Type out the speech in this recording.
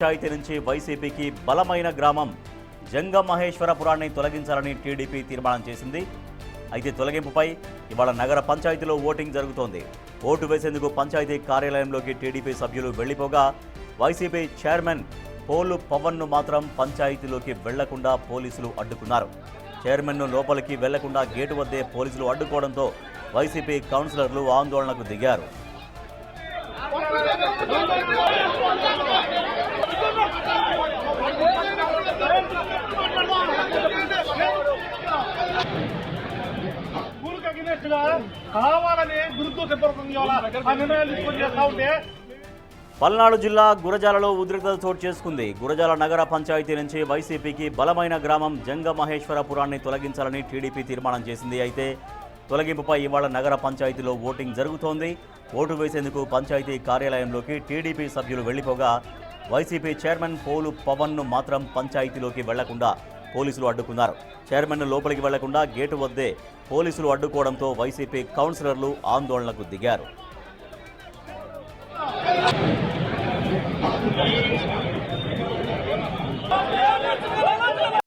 పంచాయతీ నుంచి వైసీపీకి బలమైన గ్రామం జంగమహేశ్వరపురాన్ని తొలగించాలని టీడీపీ తీర్మానం చేసింది. అయితే తొలగింపుపై ఇవాళ నగర పంచాయతీలో ఓటింగ్ జరుగుతోంది. ఓటు వేసేందుకు పంచాయతీ కార్యాలయంలోకి టీడీపీ సభ్యులు వెళ్లిపోగా వైసీపీ చైర్మన్ పోలు పవన్ను మాత్రం పంచాయతీలోకి వెళ్లకుండా పోలీసులు అడ్డుకున్నారు. చైర్మన్ను లోపలికి వెళ్లకుండా గేటు వద్దే పోలీసులు అడ్డుకోవడంతో వైసీపీ కౌన్సిలర్లు ఆందోళనకు దిగారు. పల్నాడు జిల్లా గురజాలలో ఉద్రిక్తత చోటు చేసుకుంది. గురజాల నగర పంచాయతీ నుంచి వైసీపీకి బలమైన గ్రామం జంగమహేశ్వరపురాన్ని తొలగించాలని టీడీపీ తీర్మానం చేసింది. అయితే తొలగింపుపై ఇవాళ నగర పంచాయతీలో ఓటింగ్ జరుగుతోంది. ఓటు వేసేందుకు పంచాయతీ కార్యాలయంలోకి టీడీపీ సభ్యులు వెళ్లిపోగా వైసీపీ చైర్మన్ పోలు పవన్ను మాత్రం పంచాయతీలోకి వెళ్లకుండా పోలీసులు అడ్డుకున్నారు. చైర్మన్ను లోపలికి వెళ్లకుండా గేటు వద్దే పోలీసులు అడ్డుకోవడంతో వైసీపీ కౌన్సిలర్లు ఆందోళనకు దిగారు.